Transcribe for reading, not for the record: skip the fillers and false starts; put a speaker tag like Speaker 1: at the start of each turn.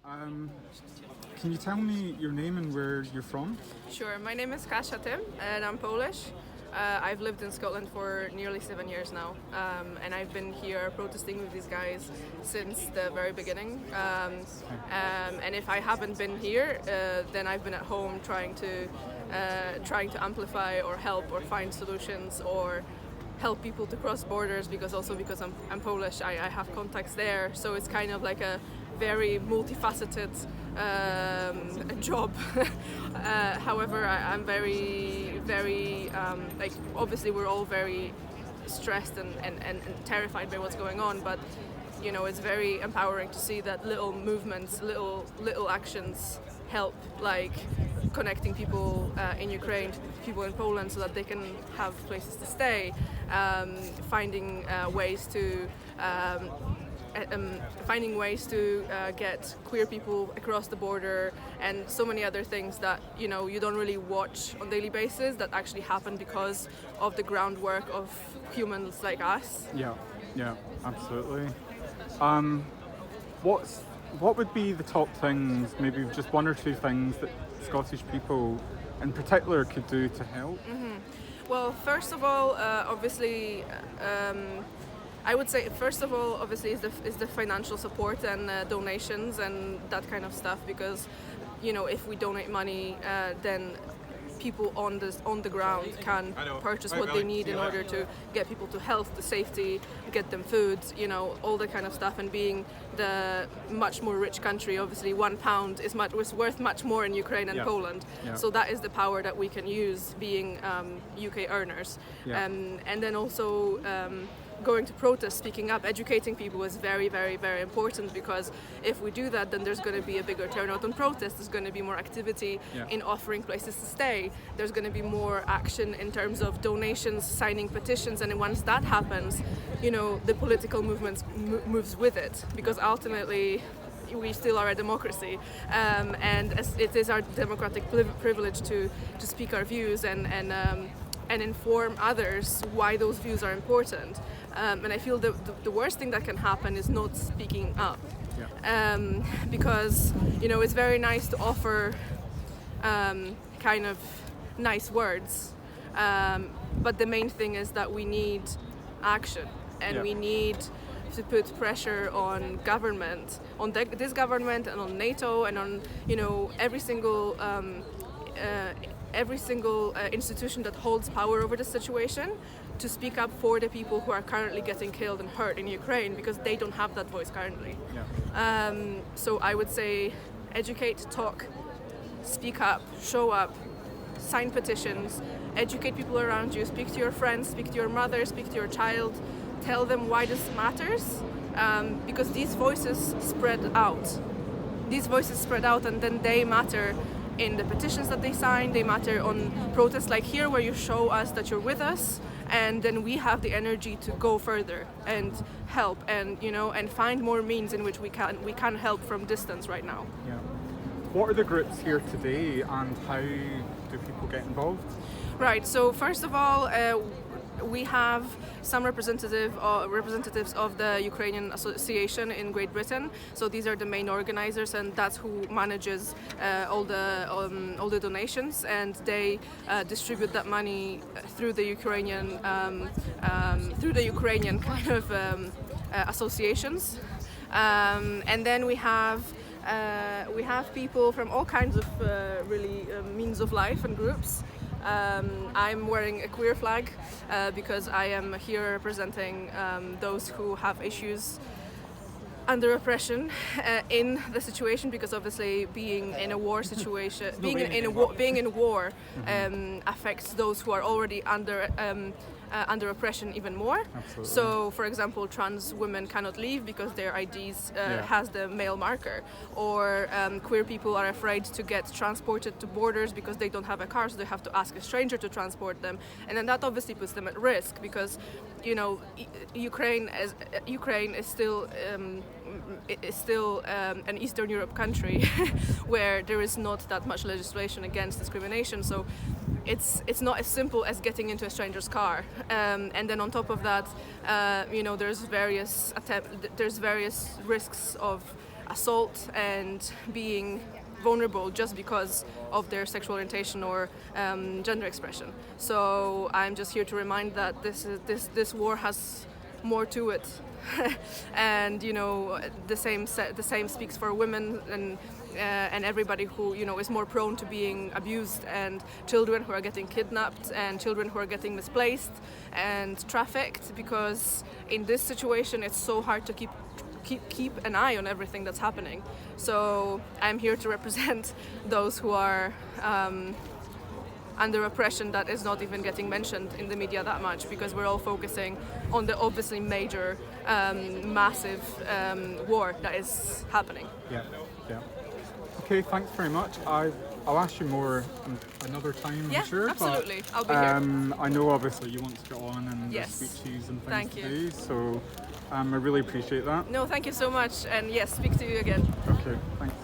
Speaker 1: Um, can you tell me your name and where you're from?
Speaker 2: Sure, my name is Kasia and I'm Polish. I've lived in Scotland for nearly 7 years now, and I've been here protesting with these guys since the very beginning. And if I haven't been here, then I've been at home trying to amplify or help or find solutions or help people to cross borders, because I'm Polish, I have contacts there, so it's kind of like a very multifaceted job. However, I'm very like, obviously we're all very stressed and terrified by what's going on, but you know, it's very empowering to see that little movements, little actions help, like connecting people in Ukraine to people in Poland so that they can have places to stay, finding ways to get queer people across the border, and so many other things that, you know, you don't really watch on a daily basis that actually happen because of the groundwork of humans like us.
Speaker 1: Yeah, absolutely. What would be the top things, maybe just one or two things that Scottish people in particular could do to help?
Speaker 2: Well, first of all, obviously, I would say first of all, obviously, is the financial support and donations and that kind of stuff, because, you know, if we donate money, then people on the ground can purchase what they need in order to get people to health, to safety, get them food, you know, all that kind of stuff. And being the much more rich country, obviously £1 is worth much more in Ukraine and Poland. So that is the power that we can use, being UK earners. And then also going to protest, speaking up, educating people is very, very, very important, because if we do that, then there's going to be a bigger turnout on protests, there's going to be more activity in offering places to stay, there's going to be more action in terms of donations, signing petitions, and once that happens, you know, the political movement moves with it, because ultimately we still are a democracy, and it is our democratic privilege to speak our views and inform others why those views are important. And I feel the worst thing that can happen is not speaking up. Because, you know, it's very nice to offer kind of nice words, but the main thing is that we need action, and we need to put pressure on government, on this government and on NATO and on, you know, every single institution that holds power over the situation, to speak up for the people who are currently getting killed and hurt in Ukraine, because they don't have that voice currently. So I would say educate, talk, speak up, show up, sign petitions, educate people around you, speak to your friends, speak to your mother, speak to your child, tell them why this matters, because these voices spread out. And then they matter in the petitions that they sign, they matter on protests like here, where you show us that you're with us, and then we have the energy to go further and help, and, you know, and find more means in which we can help from distance right now.
Speaker 1: What are the groups here today, and how do people get involved?
Speaker 2: Right, so first of all, we have some representatives of the Ukrainian Association in Great Britain. So these are the main organizers, and that's who manages all the donations, and they distribute that money through the Ukrainian kind of associations. And then we have people from all kinds of means of life and groups. I'm wearing a queer flag because I am here representing those who have issues under oppression in the situation, because obviously being in a war situation, being in war affects those who are already under oppression even more.
Speaker 1: Absolutely.
Speaker 2: So, for example, trans women cannot leave because their IDs has the male marker, or queer people are afraid to get transported to borders because they don't have a car, so they have to ask a stranger to transport them, and then that obviously puts them at risk, because, you know, Ukraine is still an Eastern Europe country where there is not that much legislation against discrimination. So it's not as simple as getting into a stranger's car. And then on top of that, you know, there's various risks of assault and being vulnerable just because of their sexual orientation or gender expression. So I'm just here to remind that this war has more to it, and you know the same speaks for women and everybody who is more prone to being abused, and children who are getting kidnapped and children who are getting misplaced and trafficked, because in this situation it's so hard to keep an eye on everything that's happening. So I'm here to represent those who are under oppression that is not even getting mentioned in the media that much, because we're all focusing on the obviously major, massive war that is happening.
Speaker 1: Yeah, yeah. Okay, thanks very much. I'll ask you more another time,
Speaker 2: Yeah,
Speaker 1: I'm sure.
Speaker 2: absolutely.
Speaker 1: But,
Speaker 2: I'll be here.
Speaker 1: I know obviously you want to get on and
Speaker 2: Yes.
Speaker 1: there's speeches and things
Speaker 2: Thank
Speaker 1: to
Speaker 2: you.
Speaker 1: do, so I really appreciate that.
Speaker 2: No, thank you so much, and yes, speak to you again.
Speaker 1: Okay, thanks.